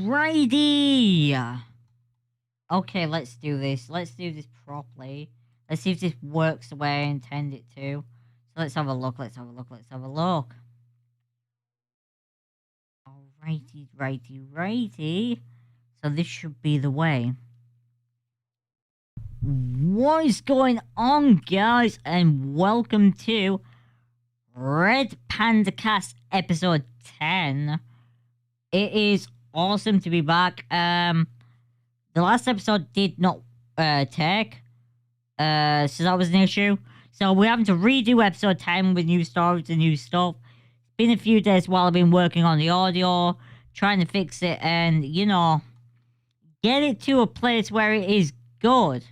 Alrighty. Okay, let's do this. Let's do this properly. Let's see if this works the way I intend it to. So let's have a look. Let's have a look. Let's have a look. Righty. So this should be the way. What is going on, guys? And welcome to Red Pandacast episode 10. It is awesome to be back. The last episode did not take, so that was an issue. So we're having to redo episode 10 with new stories and new stuff. It's been a few days while I've been working on the audio, trying to fix it, and get it to a place where it is good.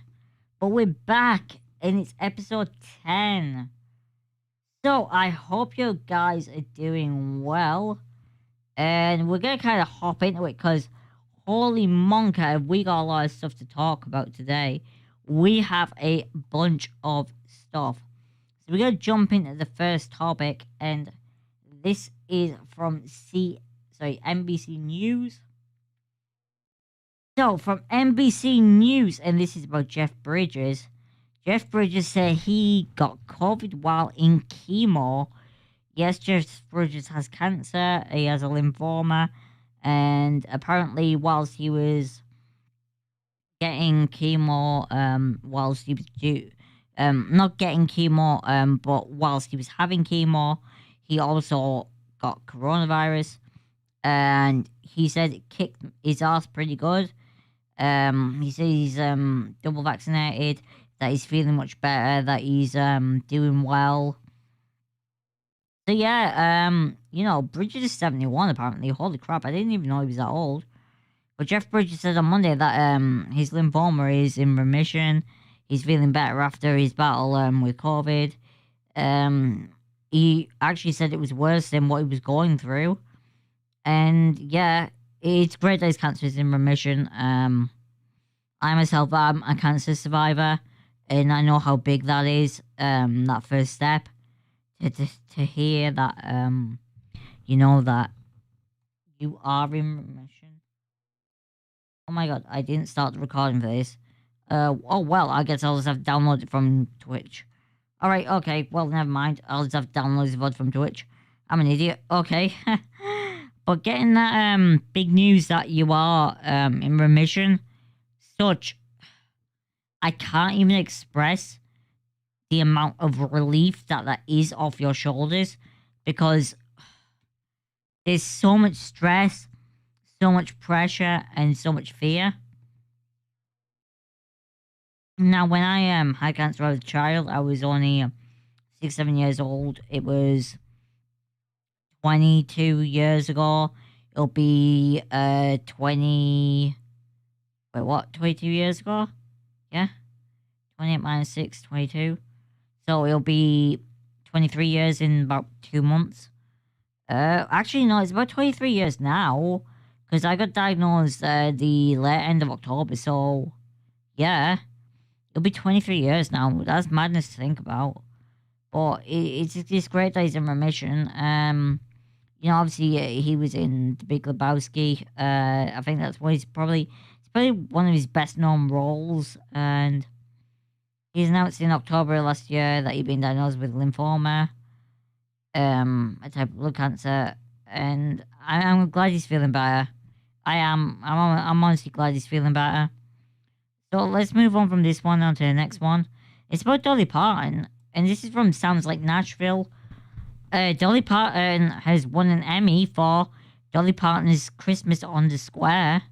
But we're back, and it's episode 10. So I hope you guys are doing well. And we're going to kind of hop into it because holy monka, have we got a lot of stuff to talk about today. We have a bunch of stuff. So we're going to jump into the first topic, and this is from NBC News. So from NBC News, and this is about Jeff Bridges. Jeff Bridges said he got COVID while in chemo. Yes, Jeff Bridges has cancer. He has a lymphoma. And apparently, whilst he was getting chemo, whilst he was not getting chemo, but whilst he was having chemo, he also got coronavirus. And he said it kicked his ass pretty good. He said he's double vaccinated, that he's feeling much better, that he's doing well. So yeah, Bridges is 71 apparently. Holy crap, I didn't even know he was that old. But Jeff Bridges said on Monday that his lymphoma is in remission. He's feeling better after his battle with COVID. He actually said it was worse than what he was going through. And yeah, it's great that his cancer is in remission. I myself am a cancer survivor, and I know how big that is, that first step. To hear that, that you are in remission. Oh my god, I didn't start the recording for this. Oh well, I guess I'll just have downloaded from Twitch. Alright, okay, well, never mind. I'll just have downloaded the VOD from Twitch. I'm an idiot, okay. But getting that, big news that you are, in remission, I can't even express the amount of relief that is off your shoulders, because there's so much stress, so much pressure, and so much fear. Now, when I had cancer as a child, I was only 6-7 years old. It was 22 years ago. It'll be 22 years ago? Yeah? 28 minus 6, 22. So it'll be 23 years in about 2 months. Actually, no, it's about 23 years now. Because I got diagnosed the late end of October. So, yeah. It'll be 23 years now. That's madness to think about. But it's great that he's in remission. Obviously, he was in The Big Lebowski. I think that's what it's probably one of his best known roles. And he's announced in October last year that he'd been diagnosed with lymphoma, a type of blood cancer, and I'm glad he's feeling better. I'm honestly glad he's feeling better. So let's move on from this one on to the next one. It's about Dolly Parton, and this is from Sounds Like Nashville. Dolly Parton has won an Emmy for Dolly Parton's Christmas on the Square.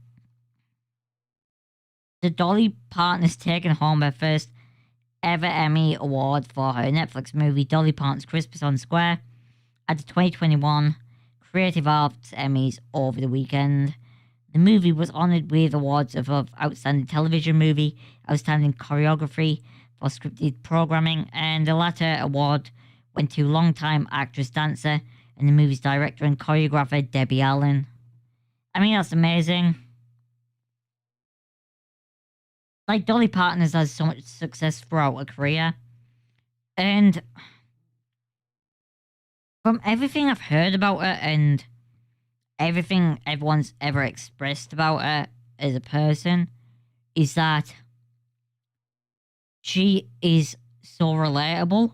The Dolly Parton has taken home her first ever Emmy award for her Netflix movie Dolly Parton's Christmas on Square at the 2021 Creative Arts Emmys over the weekend. The movie was honoured with awards of Outstanding Television Movie, Outstanding Choreography for Scripted Programming, and the latter award went to longtime actress, dancer, and the movie's director and choreographer Debbie Allen. I mean, that's amazing. Like, Dolly Parton has had so much success throughout her career. And from everything I've heard about her and everything everyone's ever expressed about her as a person is that she is so relatable.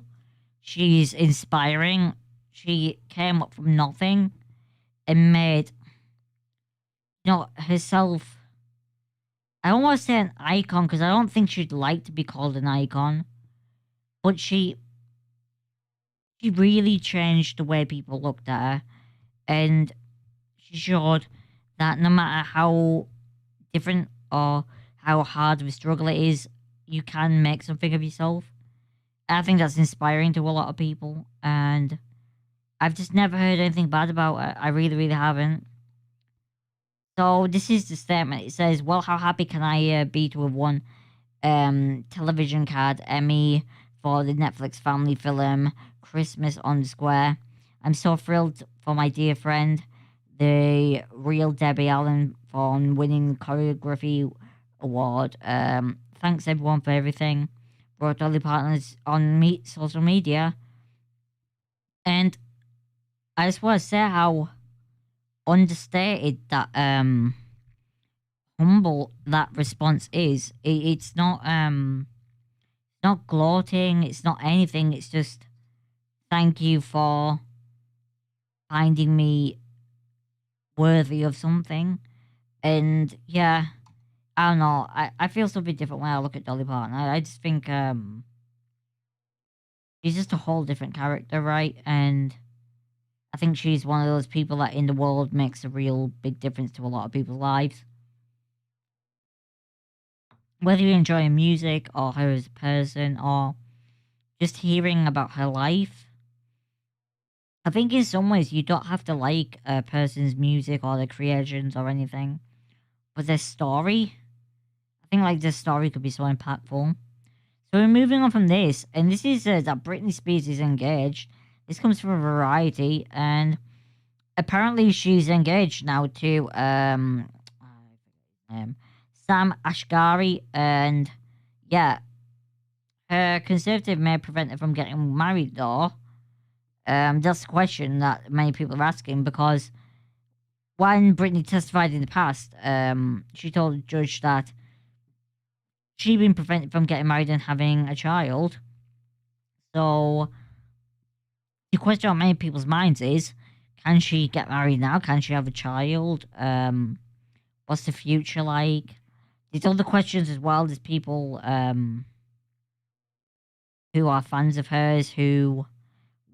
She's inspiring. She came up from nothing and made, herself. I don't want to say an icon because I don't think she'd like to be called an icon, but she really changed the way people looked at her, and she showed that no matter how different or how hard of a struggle it is, you can make something of yourself. I think that's inspiring to a lot of people, and I've just never heard anything bad about it. I really, really haven't. So this is the statement. It says, "Well, how happy can I be to have won television card Emmy for the Netflix family film Christmas on the Square. I'm so thrilled for my dear friend, the real Debbie Allen, for winning the choreography award. Thanks everyone for everything. Brought Dolly Parton on social media, and I just want to say how understated that humble that response is. It's not gloating, it's not anything, it's just thank you for finding me worthy of something. And yeah, I don't know, I feel something different when I look at Dolly Parton. I just think she's just a whole different character, right? And I think she's one of those people that in the world makes a real big difference to a lot of people's lives. Whether you enjoy her music or her as a person or just hearing about her life, I think in some ways you don't have to like a person's music or their creations or anything, but their story, I think like their story could be so impactful. So we're moving on from this, and this is that Britney Spears is engaged. This comes from Variety, and apparently she's engaged now to Sam Ashgari, and yeah, her conservative may prevent her from getting married though. That's a question that many people are asking because when Britney testified in the past, she told the judge that she'd been prevented from getting married and having a child. So the question on many people's minds is, can she get married now? Can she have a child? What's the future like? There's other questions as well. There's people who are fans of hers who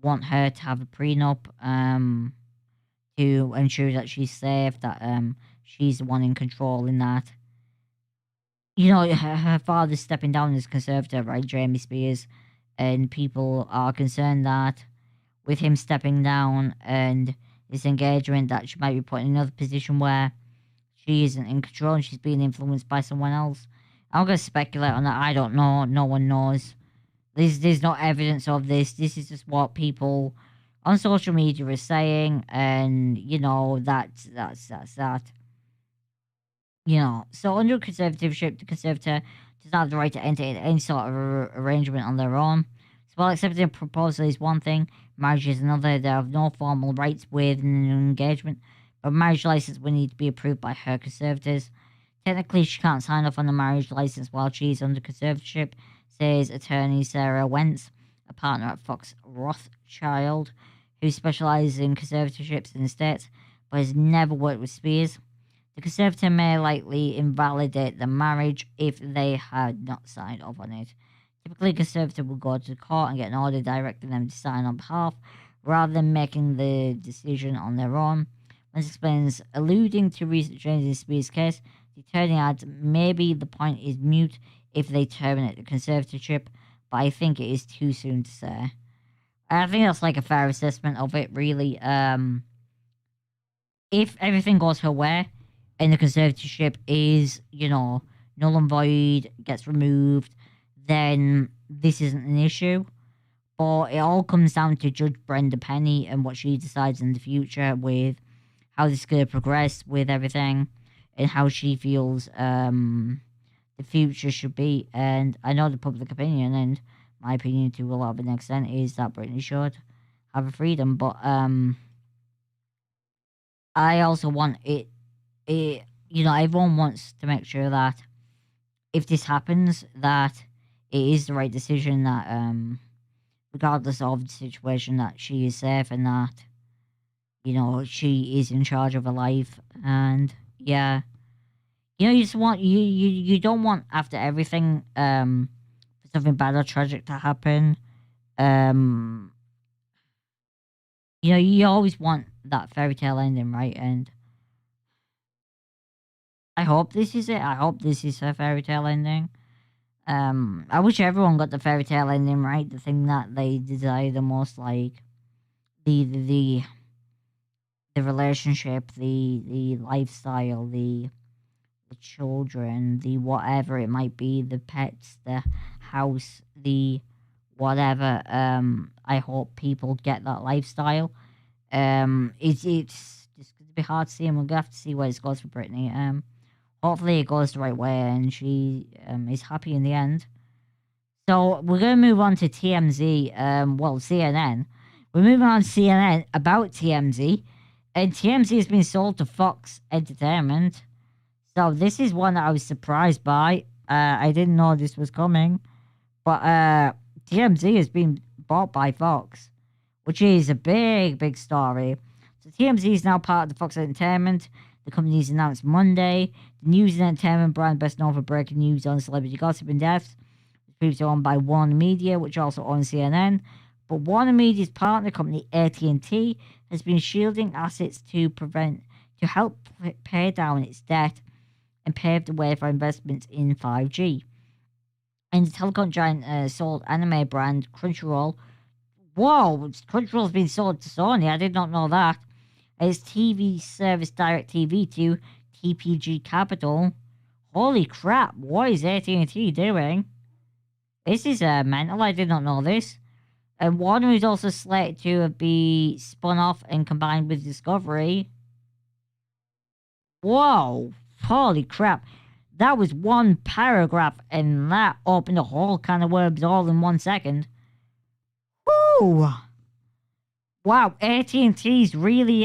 want her to have a prenup to ensure that she's safe, that she's the one in control in that. Her father's stepping down as conservator, right, Jamie Spears, and people are concerned that with him stepping down and this engagement that she might be put in another position where she isn't in control and she's being influenced by someone else. I'm going to speculate on that. I don't know. No one knows. There's no evidence of this. This is just what people on social media are saying, and that's that. So under conservatorship, the conservator does not have the right to enter into any sort of arrangement on their own. So while accepting a proposal is one thing, marriage is another. They have no formal rights with an engagement, but marriage license will need to be approved by her conservators. Technically, she can't sign off on the marriage license while she's under conservatorship, says attorney Sarah Wentz, a partner at Fox Rothschild, who specializes in conservatorships in the States, but has never worked with Spears. The conservator may likely invalidate the marriage if they had not signed off on it. Typically, a conservator will go to court and get an order directing them to sign on behalf, rather than making the decision on their own. Wentz explains, alluding to recent changes in Spears' case, the attorney adds, maybe the point is moot if they terminate the conservatorship, but I think it is too soon to say. I think that's like a fair assessment of it, really. If everything goes her way, and the conservatorship is, null and void, gets removed, then this isn't an issue. But it all comes down to Judge Brenda Penny and what she decides in the future with how this is going to progress with everything and how she feels the future should be. And I know the public opinion, and my opinion to a lot of an extent, is that Britney should have a freedom. But I also want it, everyone wants to make sure that if this happens, that it is the right decision, that regardless of the situation, that she is safe and that, she is in charge of her life. And yeah, you just want you don't want after everything for something bad or tragic to happen. Um you always want that fairy tale ending, right? And I hope this is it. I hope this is a fairy tale ending. I wish everyone got the fairy tale ending, right? The thing that they desire the most, like the relationship, the lifestyle, the children, the whatever it might be, the pets, the house, the whatever. I hope people get that lifestyle. It's just gonna be hard to see, and we're gonna have to see where it goes for Britney. Hopefully it goes the right way, and she is happy in the end. So we're gonna move on to TMZ. CNN. We're moving on to CNN about TMZ, and TMZ has been sold to Fox Entertainment. So this is one that I was surprised by. I didn't know this was coming, but TMZ has been bought by Fox, which is a big, big story. So TMZ is now part of the Fox Entertainment. The company's announced Monday. The news and entertainment brand, best known for breaking news on celebrity gossip and deaths, was previously owned by Warner Media, which also owns CNN. But Warner Media's partner company, AT&T, has been shielding assets to help pay down its debt and paved the way for investments in 5G. And the telecom giant sold anime brand Crunchyroll. Whoa, Crunchyroll's been sold to Sony. I did not know that. Its TV service DirecTV to TPG Capital. Holy crap, what is AT&T doing? This is mental. I did not know this. And Warner is also slated to be spun off and combined with Discovery. Whoa, holy crap. That was one paragraph, and that opened a whole can of worms all in 1 second. Woo! Wow, AT&T's really,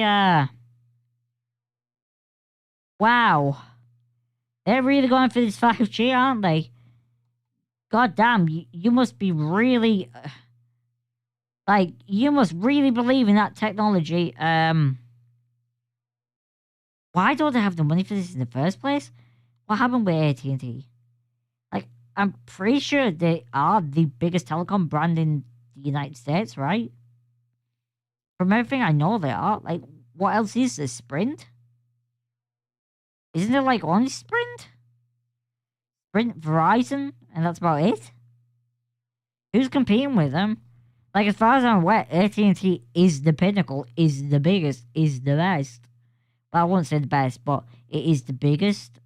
wow. They're really going for this 5G, aren't they? God damn, you must be really, you must really believe in that technology. Why don't they have the money for this in the first place? What happened with AT&T? I'm pretty sure they are the biggest telecom brand in the United States, right? From everything I know, they are. What else is this? Sprint? Isn't there only Sprint? Sprint, Verizon, and that's about it? Who's competing with them? As far as I'm aware, AT&T is the pinnacle, is the biggest, is the best. Well, I won't say the best, but it is the biggest.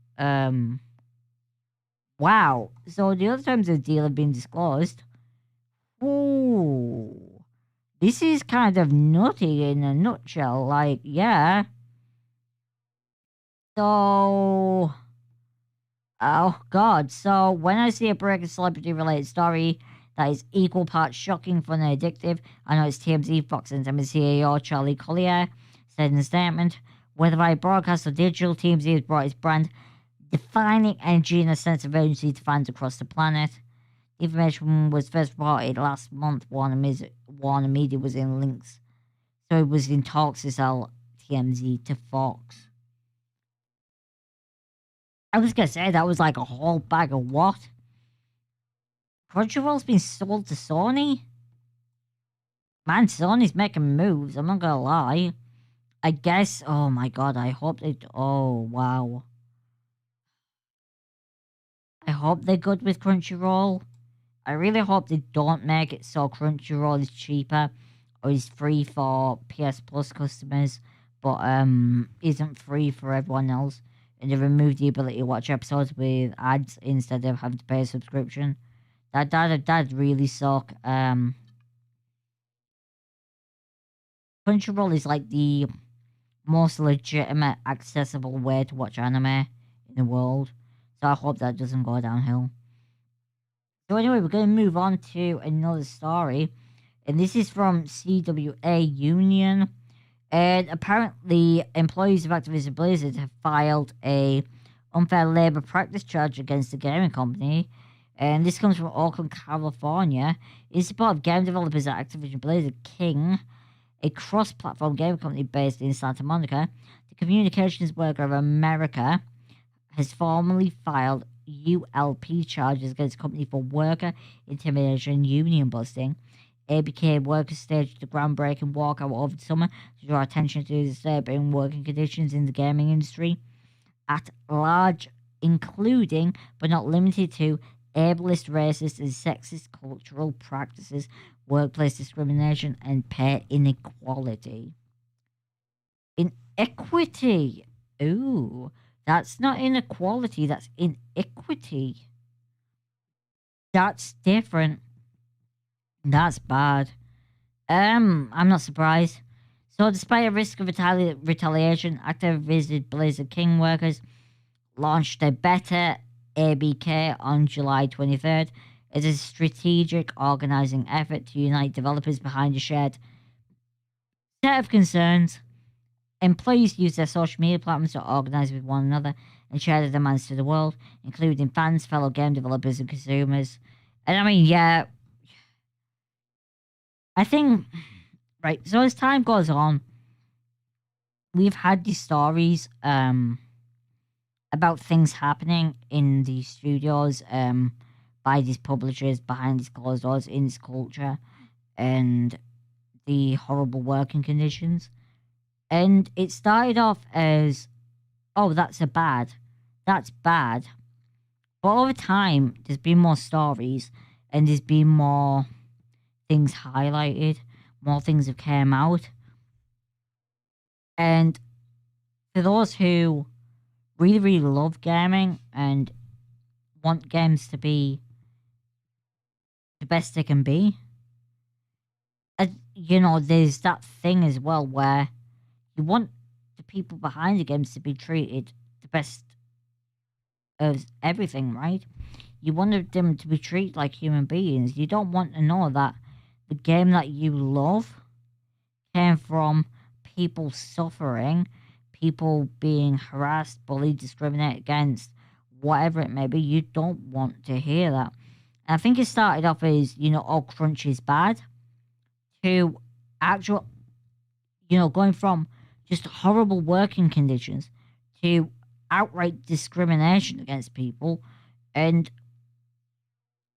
Wow. So the other terms of the deal have been disclosed. Ooh. This is kind of nutty in a nutshell. Yeah. So... Oh, God. So, when I see a breaking celebrity-related story that is equal parts shocking, fun, and addictive, I know it's TMZ. Fox Entertainment CEO Charlie Collier said in a statement, whether by broadcast or digital, TMZ has brought its brand defining energy and a sense of urgency to fans across the planet. The information was first reported last month. Warner Media was in links. So it was in talks to sell TMZ to Fox. I was gonna say that was a whole bag of what? Crunchyroll's been sold to Sony? Man, Sony's making moves, I'm not gonna lie. I guess, oh my god, I hope oh wow. I hope they're good with Crunchyroll. I really hope they don't make it so Crunchyroll is cheaper or is free for PS Plus customers, but isn't free for everyone else. And they remove the ability to watch episodes with ads instead of having to pay a subscription. That'd really suck. Crunchyroll is the most legitimate, accessible way to watch anime in the world. So I hope that doesn't go downhill. So anyway, we're going to move on to another story. And this is from CWA Union. And apparently, employees of Activision-Blizzard have filed a unfair labor practice charge against the gaming company. And this comes from Oakland, California. In support of game developers at Activision-Blizzard, King, a cross-platform gaming company based in Santa Monica, the Communications Worker of America has formally filed ULP charges against the company for worker intimidation and union busting. ABK workers staged the groundbreaking walkout over the summer to draw attention to the disturbing working conditions in the gaming industry at large, including, but not limited to, ableist, racist, and sexist cultural practices, workplace discrimination, and pay inequality. Inequity! Ooh, that's not inequality, that's inequity. That's different. That's bad. I'm not surprised. So, despite a risk of retaliation, Activision-Blizzard King workers launched a Better ABK on July 23rd as a strategic organizing effort to unite developers behind a shared set of concerns. Employees use their social media platforms to organize with one another and share their demands to the world, including fans, fellow game developers, and consumers. And I mean, yeah, I think, right, so as time goes on, we've had these stories about things happening in these studios by these publishers behind these closed doors in this culture and the horrible working conditions. And it started off as, oh, that's bad. That's bad. But over time, there's been more stories and there's been more things highlighted, more things have came out. And for those who really, really love gaming and want games to be the best they can be, there's that thing as well where you want the people behind the games to be treated the best of everything, right? You want them to be treated like human beings. You don't want to know that the game that you love came from people suffering, people being harassed, bullied, discriminated against, whatever it may be. You don't want to hear that. And I think it started off as, crunch is bad, to actual, going from just horrible working conditions to outright discrimination against people, and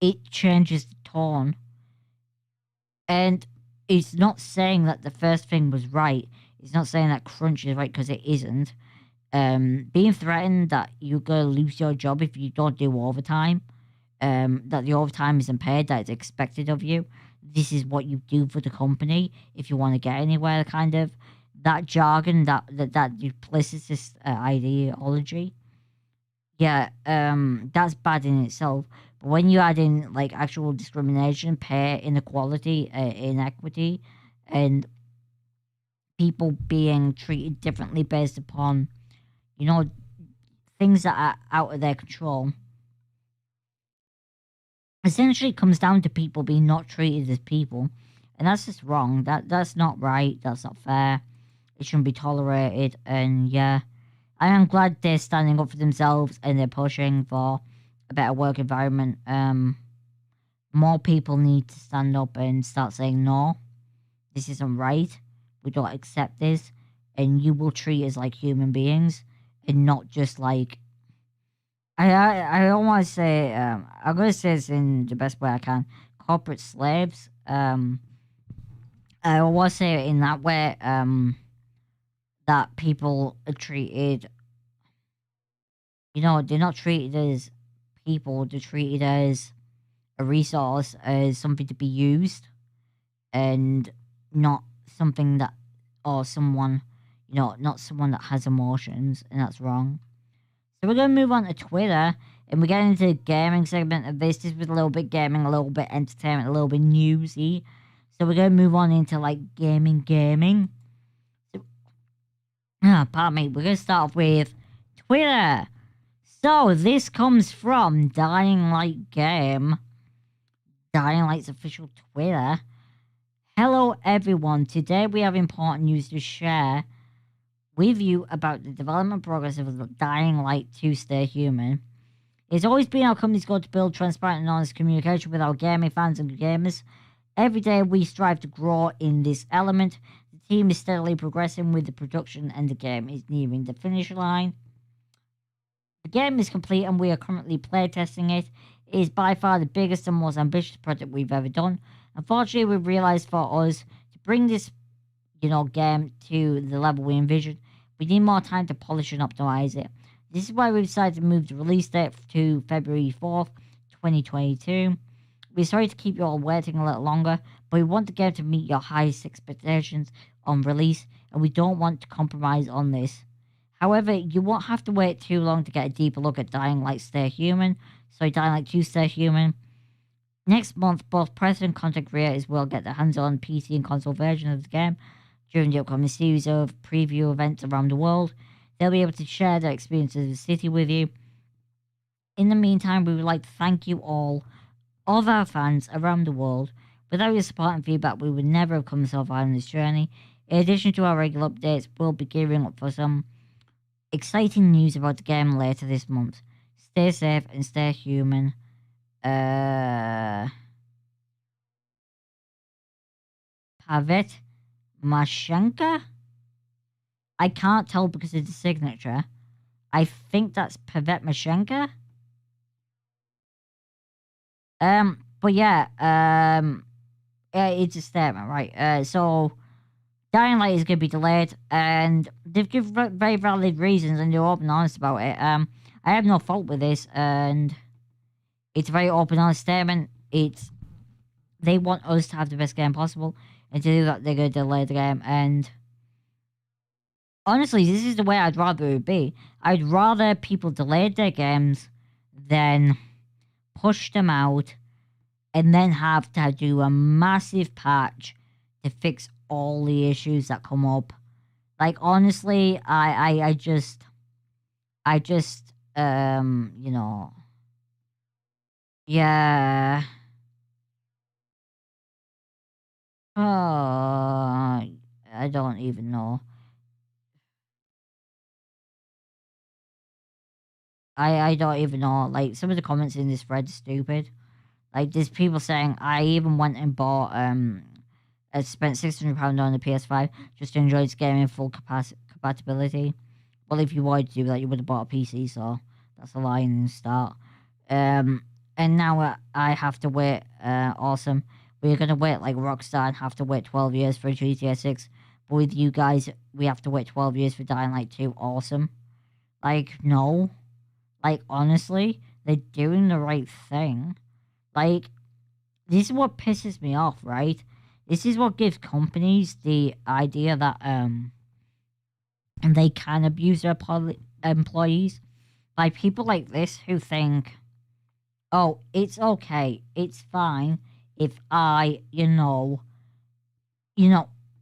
it changes the tone. And it's not saying that the first thing was right. It's not saying that crunch is right, because it isn't. Being threatened that you're going to lose your job if you don't do overtime, that the overtime isn't paid, that it's expected of you. This is what you do for the company if you want to get anywhere, kind of. That jargon, that duplicitous ideology. Yeah, that's bad in itself. But when you add in like actual discrimination, pay inequality, inequity, and people being treated differently based upon, things that are out of their control, essentially it comes down to people being not treated as people, and that's just wrong. That's not right. That's not fair. It shouldn't be tolerated. And yeah, I am glad they're standing up for themselves and they're pushing for a better work environment. More people need to stand up and start saying, no, this isn't right. We don't accept this. And you will treat us like human beings and not just like... I don't want to say... I'm going to say this in the best way I can. Corporate slaves. I want to say it in that way. That people are treated... they're not treated as people. They're treated as a resource, as something to be used, and not something that, or someone, not someone that has emotions, and that's wrong. So we're going to move on to Twitter, and we're getting into the gaming segment of this. This was a little bit gaming, a little bit entertainment, a little bit newsy. So we're going to move on into, like, gaming. So, pardon me, we're going to start off with Twitter. So this comes from Dying Light Game. Dying Light's official Twitter. Hello, everyone. Today we have important news to share with you about the development progress of the Dying Light 2 Stay Human. It's always been our company's goal to build transparent and honest communication with our gaming fans and gamers. Every day we strive to grow in this element. The team is steadily progressing with the production and the game is nearing the finish line. The game is complete and we are currently playtesting it. It is by far the biggest and most ambitious project we've ever done. Unfortunately, we've realised for us to bring this, game to the level we envisioned, we need more time to polish and optimize it. This is why we decided to move the release date to February 4th, 2022. We're sorry to keep you all waiting a little longer, but we want the game to meet your highest expectations on release, and we don't want to compromise on this. However, you won't have to wait too long to get a deeper look at Dying Light 2 Stay Human. Next month, both press and content creators will get their hands-on PC and console version of the game during the upcoming series of preview events around the world. They'll be able to share their experiences of the city with you. In the meantime, we would like to thank you all of our fans around the world. Without your support and feedback, we would never have come so far on this journey. In addition to our regular updates, we'll be gearing up for some exciting news about the game later this month. Stay safe and stay human. Pavet Mashenka? I can't tell because of the signature. I think that's Pavet Mashenka. But yeah, it's a statement, right? So Dying Light is going to be delayed, and they've given very valid reasons, and they're open and honest about it. I have no fault with this, and it's a very open, honest statement. They want us to have the best game possible, and to do that, they're going to delay the game. And honestly, this is the way I'd rather it be. I'd rather people delayed their games than push them out and then have to do a massive patch to fix all the issues that come up. Like, honestly, I just, yeah. I don't even know. I don't even know. Like, some of the comments in this thread are stupid. Like, there's people saying, I even went and bought, I spent £600 on the PS5 just to enjoy this game in full compatibility. Well, if you wanted to do that, you would have bought a PC, so that's a lie in the start. And now I have to wait, awesome. We're gonna wait like Rockstar and have to wait 12 years for GTA 6. But with you guys, we have to wait 12 years for Dying Light 2. Awesome. Like, no. Like, honestly, they're doing the right thing. Like, this is what pisses me off, right? This is what gives companies the idea that, they can abuse their employees by people like this who think, oh, it's okay, it's fine if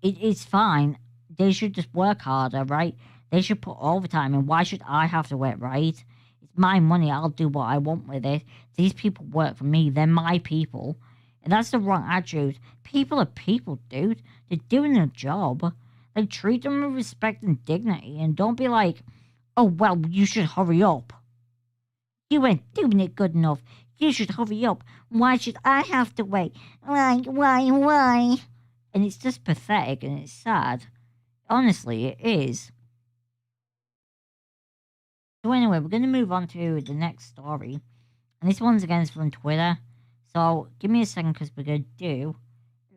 it's fine. They should just work harder, right? They should put overtime in. Why should I have to wait, right? It's my money. I'll do what I want with it. These people work for me. They're my people. And that's the wrong attitude. People are people, dude. They're doing their job. Like, treat them with respect and dignity. And don't be like, oh, well, you should hurry up. You ain't doing it good enough. You should hurry up. Why should I have to wait? Why? And it's just pathetic and it's sad. Honestly, it is. So anyway, we're going to move on to the next story. And this one's again is from Twitter. So give me a second because we're going to do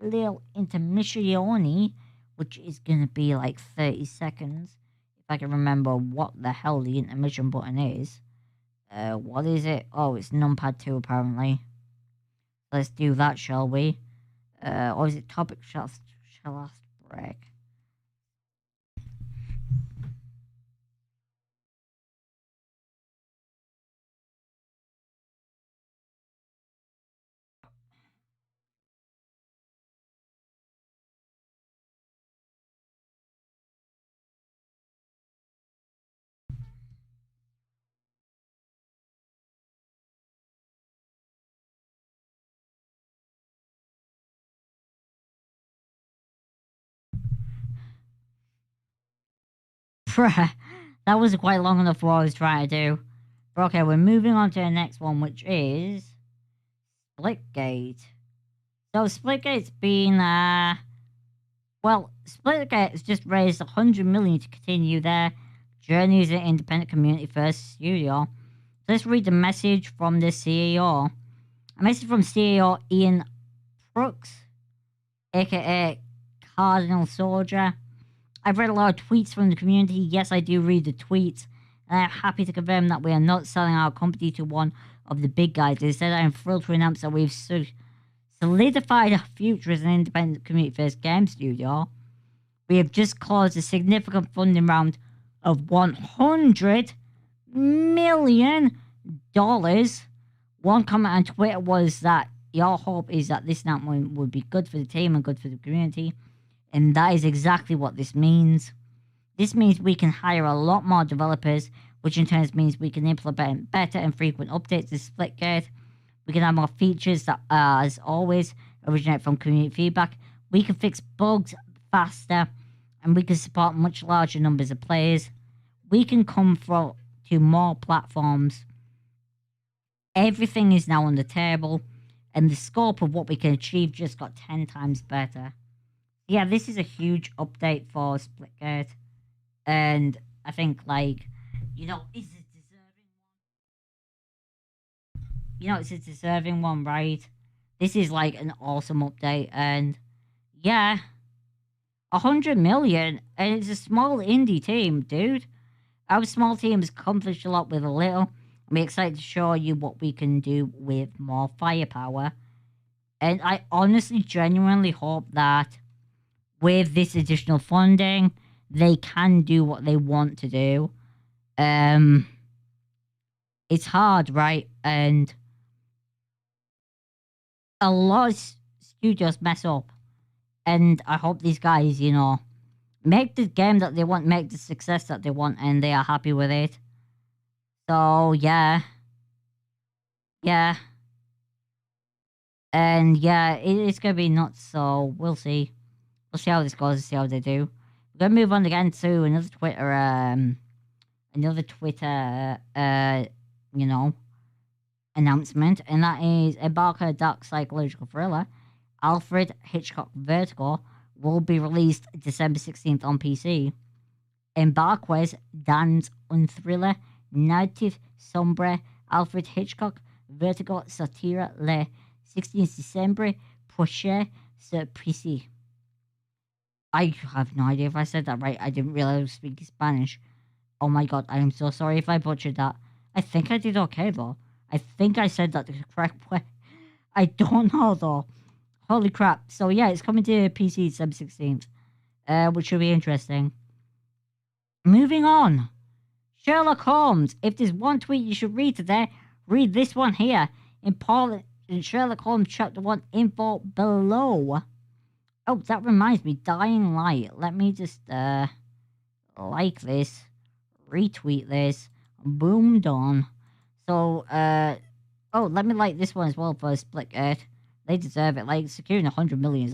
a little intermissione, which is going to be like 30 seconds. If I can remember what the hell the intermission button is. What is it? Oh, it's numpad 2 apparently. Let's do that, shall we? Or is it topic shall last break? Bruh, that was quite long enough for what I was trying to do. But okay, we're moving on to the next one, which is Splitgate. So Splitgate's been, Splitgate has just raised 100 million to continue their journey as an independent community-first studio. So let's read the message from the CEO. A message from CEO Ian Brooks, aka Cardinal Soldier. I've read a lot of tweets from the community. Yes, I do read the tweets. And I'm happy to confirm that we are not selling our company to one of the big guys. Instead, I am thrilled to announce that we've solidified our future as an independent community-first game studio. We have just closed a significant funding round of $100 million. One comment on Twitter was that your hope is that this announcement would be good for the team and good for the community. And that is exactly what this means. This means we can hire a lot more developers, which in turn means we can implement better and frequent updates to Splitgate. We can have more features that, as always, originate from community feedback. We can fix bugs faster, and we can support much larger numbers of players. We can come to more platforms. Everything is now on the table, and the scope of what we can achieve just got 10 times better. Yeah, this is a huge update for Splitgate, and I think, is it deserving one? It's a deserving one, right? This is, an awesome update, and, yeah, 100 million, and it's a small indie team, dude. Our small team has accomplished a lot with a little, and we're excited to show you what we can do with more firepower. And I honestly, genuinely hope that with this additional funding, they can do what they want to do. It's hard, right? And a lot of studios mess up. And I hope these guys, make the game that they want, make the success that they want, and they are happy with it. So, yeah. Yeah. And, yeah, it's going to be nuts, so we'll see. We'll see how this goes and see how they do. We're going to move on again to another Twitter, announcement, and that is Embark on a Dark Psychological Thriller. Alfred Hitchcock Vertigo will be released December 16th on PC. Embarques dans un thriller narratif sombre Alfred Hitchcock Vertigo sortira le 16 décembre prochain sur PC. I have no idea if I said that right. I didn't realize I was speaking Spanish. Oh my god, I am so sorry if I butchered that. I think I did okay though. I think I said that the correct way. I don't know though. Holy crap. So yeah, it's coming to PC December 16th. Which should be interesting. Moving on. Sherlock Holmes. If there's one tweet you should read today, read this one here. Important Sherlock Holmes Chapter 1 info below. Oh, that reminds me. Dying Light. Let me just, like this. Retweet this. Boom, done. So, let me like this one as well for Splitgate. They deserve it. Securing 100 million is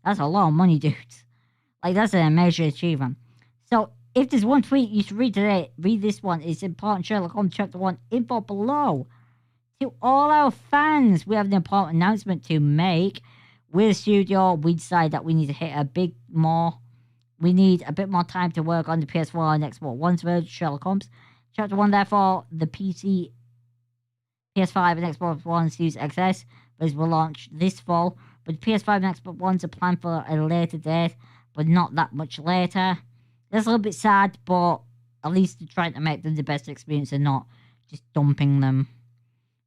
that's a lot of money, dudes. That's an amazing achievement. So, if there's one tweet you should read today, read this one. It's important Sherlock Holmes Chapter 1 info below. To all our fans, we have an important announcement to make. With the studio, we decided that we need to hit we need a bit more time to work on the PS4 and Xbox One's version of Sherlock Holmes Chapter 1, therefore, the PC, PS5 and Xbox One Series XS versions will launch this fall, but the PS5 and Xbox Ones are planned for a later date, but not that much later. That's a little bit sad, but at least they're trying to make them the best experience and not just dumping them.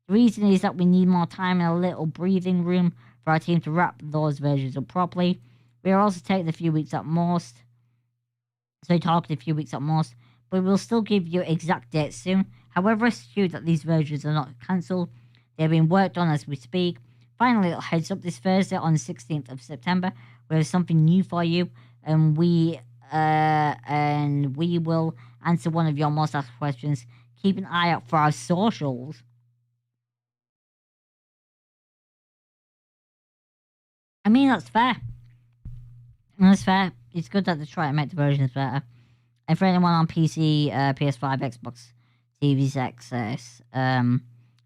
The reason is that we need more time and a little breathing room for our team to wrap those versions up properly. We are also taking a few weeks at most. But we'll still give you exact dates soon. However, it's true that these versions are not cancelled. They're being worked on as we speak. Finally, a heads up, this Thursday on the 16th of September, we have something new for you, and we will answer one of your most asked questions. Keep an eye out for our socials. I mean, that's fair. That's fair. It's good that they try to make the versions better. And for anyone on PC, PS5, Xbox, Series X,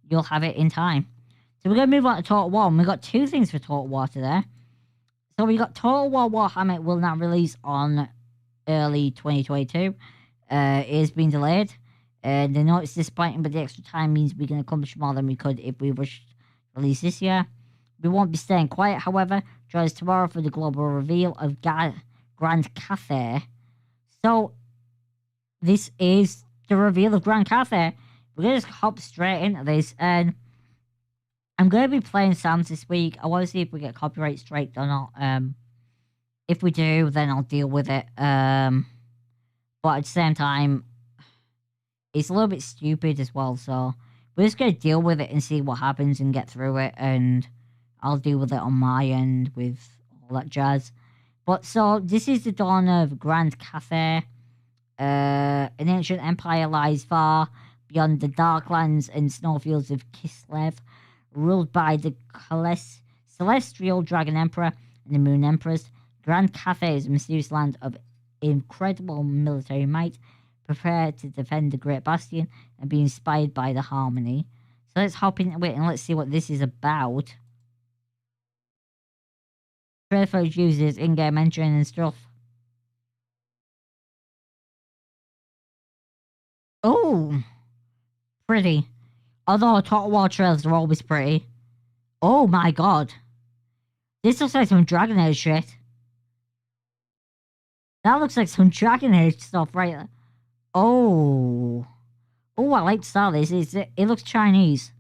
you'll have it in time. So we're going to move on to Total War. And we've got two things for Total War today. So we got Total War Warhammer will not release on early 2022. It has been delayed. They know it's disappointing, but the extra time means we can accomplish more than we could if we rushed to release this year. We won't be staying quiet, however. Join us tomorrow for the global reveal of Grand Cathay. So, this is the reveal of Grand Cathay. We're going to just hop straight into this, and I'm going to be playing sounds this week. I want to see if we get copyright striked or not. If we do, then I'll deal with it. But at the same time, it's a little bit stupid as well, so we're just going to deal with it and see what happens and get through it, and I'll deal with it on my end with all that jazz. But so, this is the dawn of Grand Cathay. An ancient empire lies far beyond the darklands and snowfields of Kislev, ruled by the celestial dragon emperor and the moon empress. Grand Cathay is a mysterious land of incredible military might, prepared to defend the Great Bastion and be inspired by the harmony. So let's hop into it and let's see what this is about. Trailer footage uses in-game engine and stuff. Oh, pretty. Although Total War trailers are always pretty. Oh my god. This looks like some Dragon Age shit. That looks like some Dragon Age stuff right there. Oh. Oh, I like the style of this. It looks Chinese.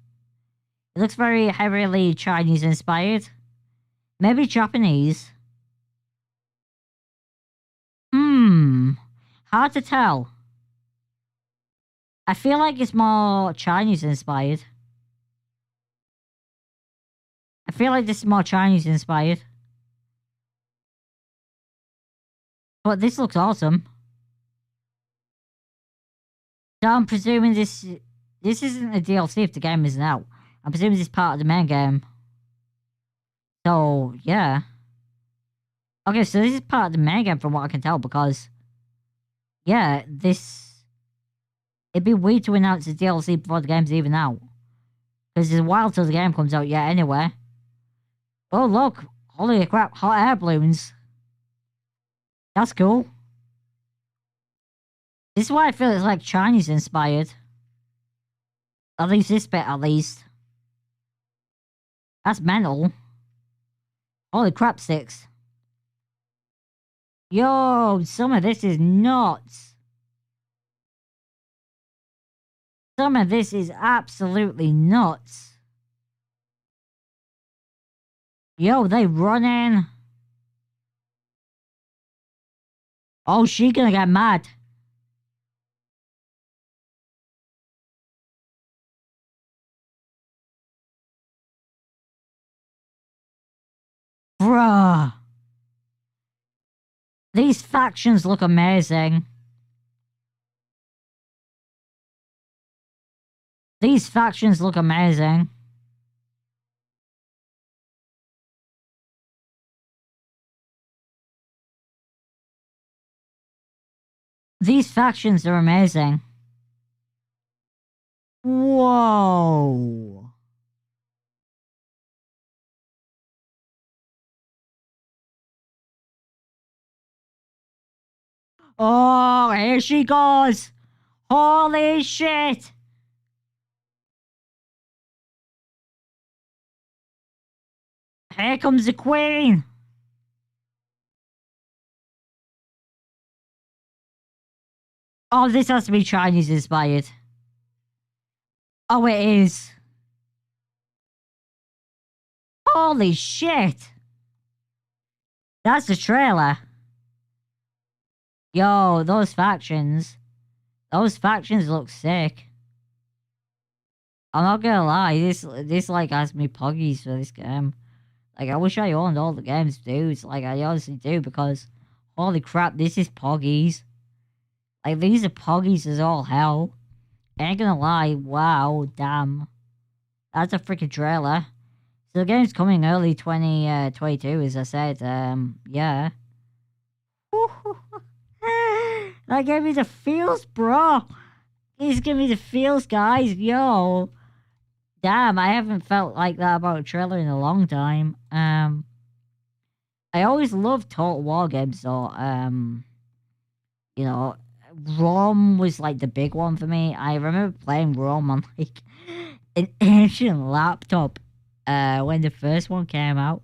It looks very heavily Chinese inspired. Maybe Japanese. Hard to tell. I feel like it's more Chinese inspired. I feel like this is more Chinese inspired. But this looks awesome. So I'm presuming this isn't a DLC if the game isn't out. I'm presuming this is part of the main game. So, yeah. Okay, so this is part of the main game from what I can tell because, yeah, it'd be weird to announce the DLC before the game's even out. Because it's a while till the game comes out, yeah, anyway. Oh, look. Holy crap, hot air balloons. That's cool. This is why I feel it's like Chinese inspired. At least this bit, at least. That's mental. Holy crap sticks. Yo, some of this is nuts. Some of this is absolutely nuts. Yo, they running. Oh, she gonna get mad. Bruh. These factions look amazing. These factions look amazing. These factions are amazing. Whoa. Oh, here she goes. Holy shit. Here comes the queen. Oh, this has to be Chinese inspired. Oh, it is. Holy shit. That's the trailer. Yo, those factions. Those factions look sick. I'm not gonna lie, this like has me poggies for this game. Like, I wish I owned all the games, dudes. Like, I honestly do, because holy crap, this is poggies. Like, these are poggies as all hell. Ain't gonna lie, wow, damn. That's a freaking trailer. So the game's coming early 2022, as I said, yeah. That gave me the feels, bro. He's giving me the feels, guys. Yo. Damn, I haven't felt like that about a trailer in a long time. I always loved Total War games, so, you know, Rome was like the big one for me. I remember playing Rome on like an ancient laptop when the first one came out.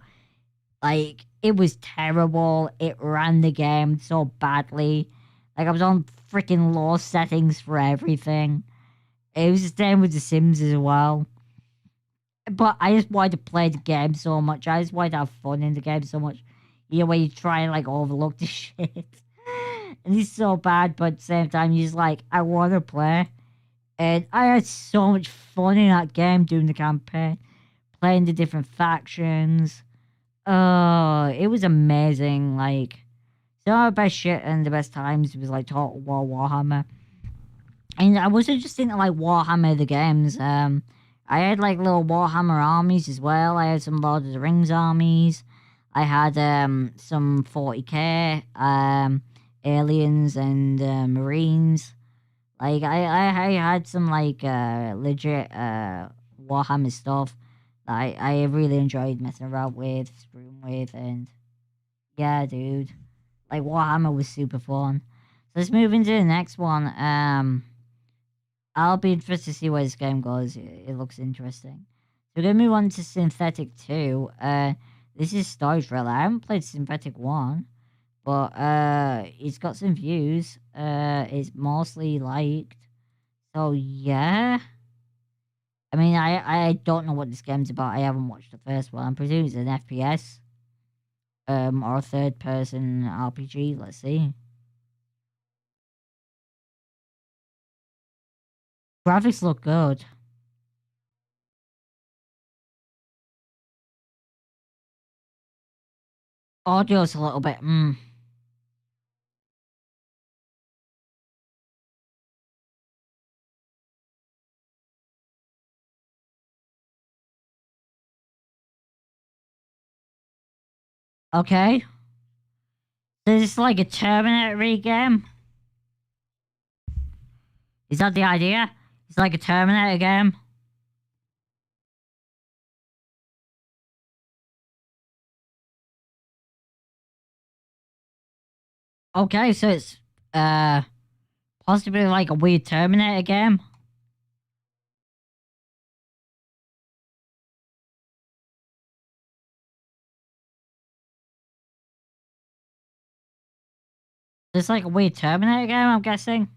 Like, it was terrible. It ran the game so badly. Like, I was on freaking low settings for everything. It was the same with The Sims as well. But I just wanted to play the game so much. I just wanted to have fun in the game so much. You know, where you try and like overlook the shit. And it's so bad, but at the same time, you're just like, I want to play. And I had so much fun in that game doing the campaign, playing the different factions. Oh, it was amazing. Like, some of the best shit and the best times was like Total War Warhammer. And I wasn't just into like Warhammer the games. I had like little Warhammer armies as well. I had some Lord of the Rings armies. I had some 40k aliens and Marines. Like I had some like legit Warhammer stuff that I really enjoyed messing around with, screwing with, and yeah, dude. Like Warhammer was super fun. So let's move into the next one. I'll be interested to see where this game goes. It looks interesting. So we're gonna move on to Synthetic 2. This is Story Thriller. I haven't played Synthetic 1, but it's got some views. It's mostly liked. So yeah. I mean, I don't know what this game's about. I haven't watched the first one. I'm presuming it's an FPS. Or a third person RPG. Let's see. Graphics look good. Audio's a little bit, Okay. So this is like a Terminator game? Is that the idea? It's like a Terminator game? Okay, so it's uh possibly like a weird Terminator game. It's like a weird Terminator game, I'm guessing.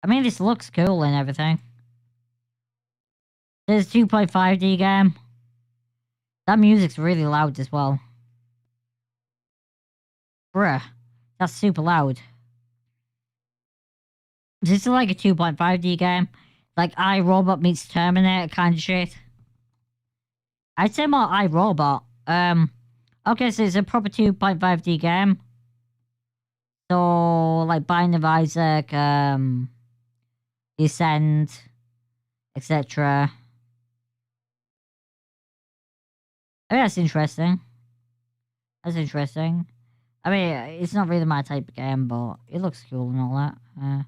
I mean, this looks cool and everything. There's 2.5D game. That music's really loud as well. Bruh, that's super loud. This is like a 2.5D game. Like iRobot meets Terminator kind of shit. I'd say more iRobot. Okay, so it's a proper 2.5D game. So, like Binding of Isaac, Descent, etc. I mean, that's interesting. That's interesting. I mean, it's not really my type of game, but it looks cool and all that.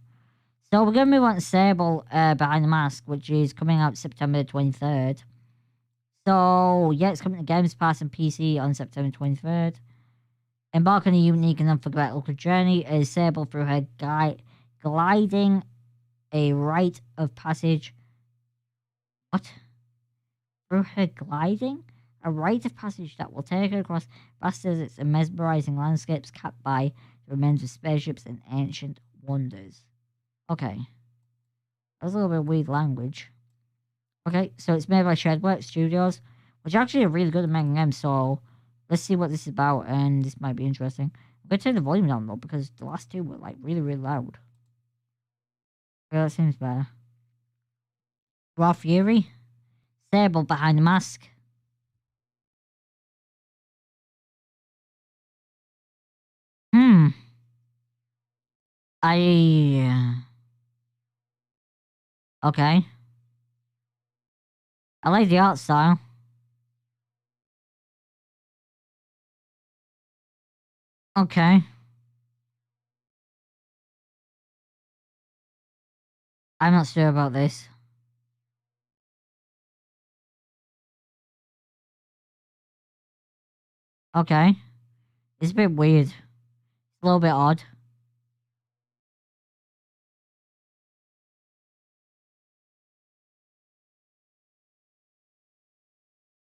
So we're gonna move on to Sable Behind the Mask, which is coming out September 23rd. So yeah, it's coming to Games Pass and PC on September 23rd. Embark on a unique and unforgettable journey as Sable through her gliding a rite of passage. What? Through her gliding? A rite of passage that will take her across vast deserts and mesmerizing landscapes capped by the remains of spaceships and ancient wonders. Okay. That's a little bit of weird language. Okay, so it's made by Shedwork Studios, which actually are really good at making games, so let's see what this is about, and this might be interesting. I'm going to turn the volume down, though, because the last two were, like, really, really loud. Okay, that seems better. Raw Fury. Sable Behind the Mask. Hmm. Okay. I like the art style. Okay. I'm not sure about this. Okay. It's a bit weird. It's a little bit odd.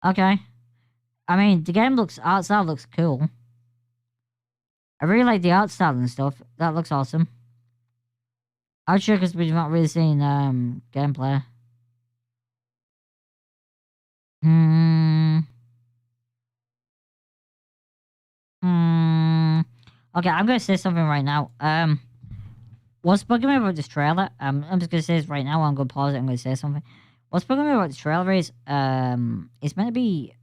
Okay. I mean, the game looks outside looks cool. I really like the art style and stuff. That looks awesome. I'm sure because we've not really seen gameplay. Hmm. Hmm. Okay, I'm gonna say something right now. What's bugging me about this trailer? I'm just gonna say this right now. I'm gonna pause it. I'm gonna say something. What's bugging me about the trailer is it's meant to be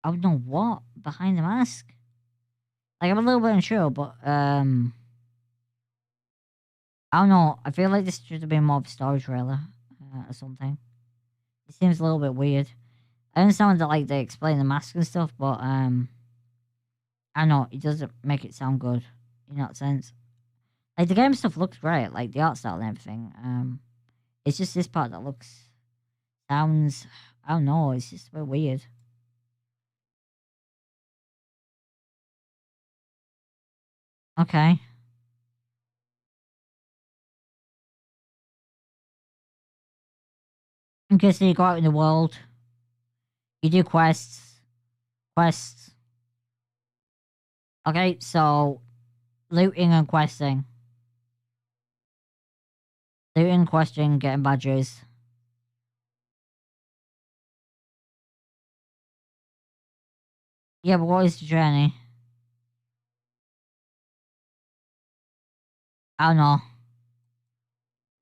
I don't know what behind the mask. Like I'm a little bit unsure, but I don't know. I feel like this should have been more of a story trailer or something. It seems a little bit weird. I understand that like they explain the mask and stuff, but I don't know. It doesn't make it sound good in that sense. Like the game stuff looks great, like the art style and everything. It's just this part that sounds. I don't know. It's just a bit weird. Okay. Okay, so you go out in the world. You do quests. Quests. Okay, so looting and questing. Looting, questing, getting badges. Yeah, but what is the journey? I don't know.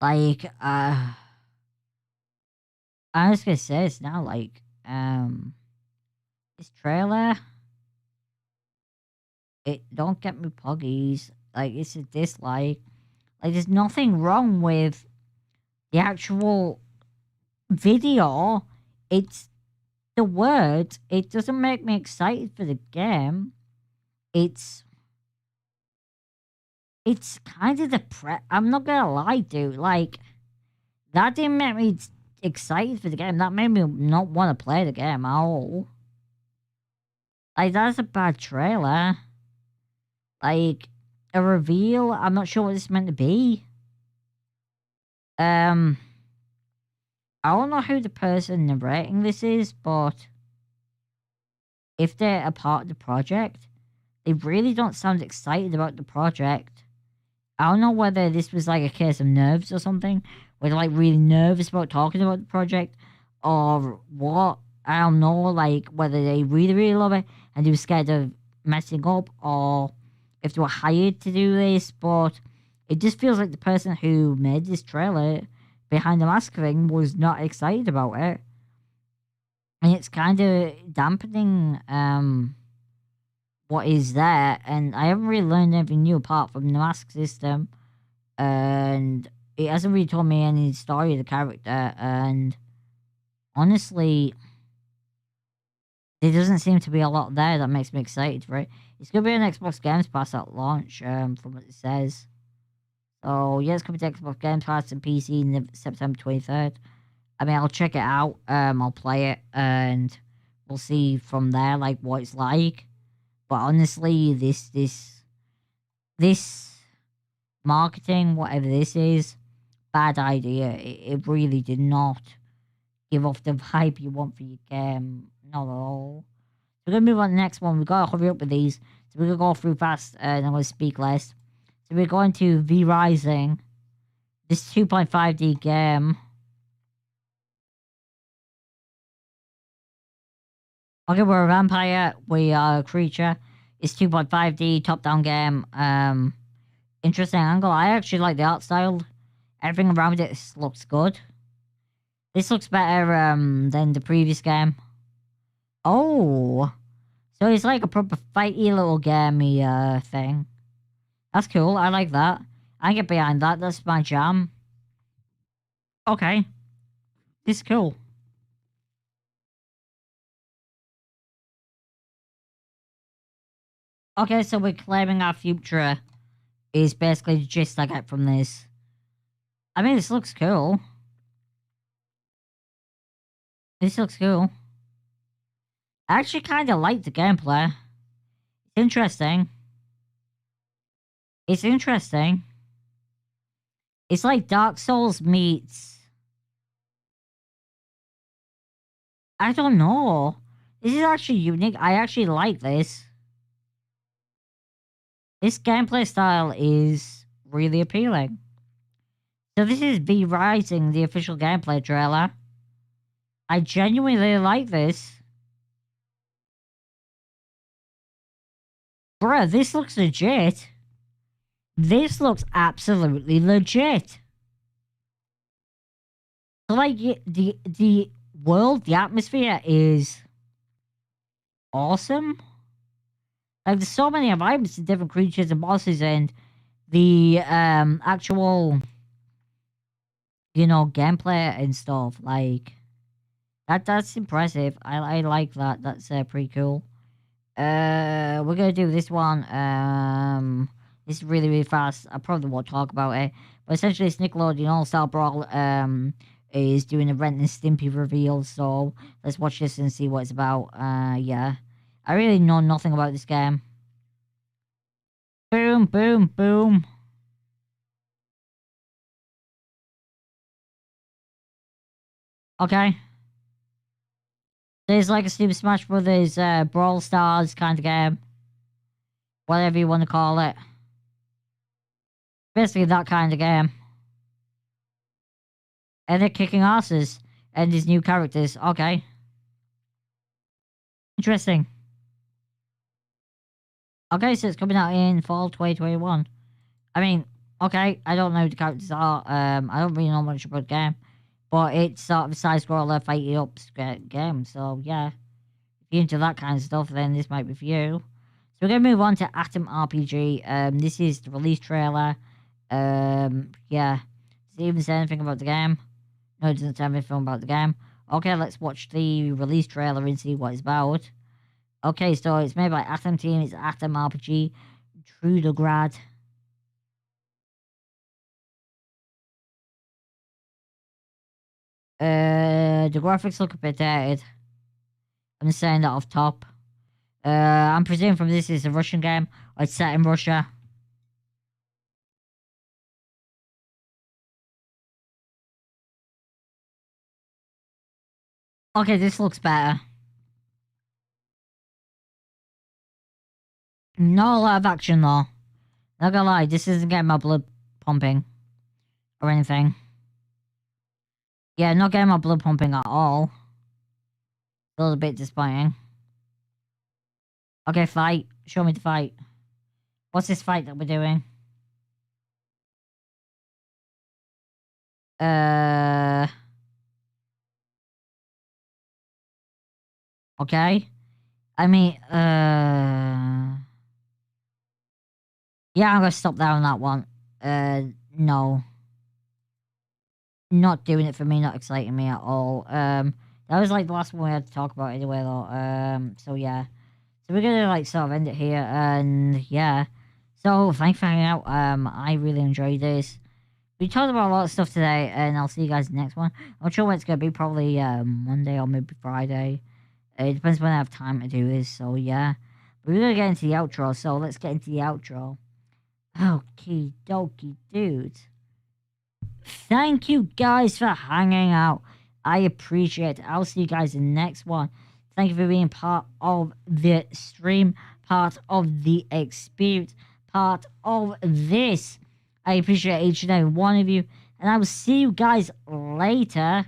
Like, I'm just gonna say this now. Like, this trailer, it don't get me puggies. Like, it's a dislike. Like, there's nothing wrong with the actual video. It's the words. It doesn't make me excited for the game. It's it's kind of I'm not gonna lie, dude. Like that didn't make me excited for the game. That made me not want to play the game at all. Like that's a bad trailer. Like a reveal. I'm not sure what this meant to be. Um, I don't know who the person narrating this is, but if they're a part of the project, they really don't sound excited about the project. I don't know whether this was like a case of nerves or something, where they're like really nervous about talking about the project, or what. I don't know, like whether they really, really love it and they were scared of messing up, or if they were hired to do this. But it just feels like the person who made this trailer behind the mask thing was not excited about it, and it's kind of dampening what is there. And I haven't really learned anything new apart from the mask system, and it hasn't really told me any story of the character. And honestly, there doesn't seem to be a lot there that makes me excited for it. It's gonna be an Xbox Games Pass at launch, from what it says. So yeah, it's coming to Xbox Games Pass and PC in September 23rd. I mean, I'll check it out. I'll play it, and we'll see from there like what it's like. But honestly, this marketing, whatever this is, bad idea. It really did not give off the vibe you want for your game. Not at all. We're gonna move on to the next one. We gotta hurry up with these. So we're gonna go through fast and I'm gonna speak less. So we're going to V Rising. This 2.5D game. Okay, we're a vampire. We are a creature. It's 2.5D top down game. Interesting angle. I actually like the art style. Everything around it looks good. This looks better than the previous game. Oh, so it's like a proper fighty little gamey thing. That's cool. I like that. I get behind that. That's my jam. Okay, this is cool. Okay, so we're claiming our future is basically the gist I get from this. I mean, this looks cool. This looks cool. I actually kind of like the gameplay. It's interesting. It's interesting. It's like Dark Souls meets... I don't know. This is actually unique. I actually like this. This gameplay style is really appealing. So this is V Rising, the official gameplay trailer. I genuinely like this. Bruh, this looks legit. This looks absolutely legit. So, like, the world, the atmosphere is awesome. Like, there's so many environments and different creatures and bosses, and the actual, you know, gameplay and stuff. Like, that's impressive. I like that. That's pretty cool. We're gonna do this one. This is really, really fast. I probably won't talk about it. But essentially, it's Nickelodeon All-Star Brawl is doing a Ren and Stimpy reveal. So let's watch this and see what it's about. Yeah. I really know nothing about this game. Boom, boom, boom. Okay. There's like a Super Smash Brothers Brawl Stars kind of game. Whatever you want to call it. Basically that kind of game. And they're kicking asses. And these new characters. Okay. Interesting. Okay, so it's coming out in fall 2021. I mean, okay, I don't know who the characters are. I don't really know much about the game. But it's sort of a side-scroller, fighting up game. So, yeah. If you're into that kind of stuff, then this might be for you. So we're going to move on to Atom RPG. This is the release trailer. Yeah. Does it even say anything about the game? No, it doesn't say anything about the game. Okay, let's watch the release trailer and see what it's about. Okay, so it's made by Atom Team. It's Atom RPG. Trudograd. The graphics look a bit dated. I'm just saying that off top. I'm presuming from this is a Russian game. Or it's set in Russia. Okay, this looks better. Not a lot of action though. Not gonna lie, this isn't getting my blood pumping. Or anything. Yeah, not getting my blood pumping at all. A little bit disappointing. Okay, fight. Show me the fight. What's this fight that we're doing? Okay. I mean, yeah, I'm gonna stop there on that one. No. Not doing it for me, not exciting me at all. That was like the last one we had to talk about anyway, though. So yeah. So we're gonna like sort of end it here, and yeah. So thanks for hanging out. I really enjoyed this. We talked about a lot of stuff today, and I'll see you guys in the next one. I'm not sure when it's gonna be, probably Monday or maybe Friday. It depends when I have time to do this, so yeah. But we're gonna get into the outro, so let's get into the outro. Okie dokie, dudes. Thank you guys for hanging out. I appreciate it. I'll see you guys in the next one. Thank you for being part of the stream, part of the experience, part of this. I appreciate each and every one of you. And I will see you guys later.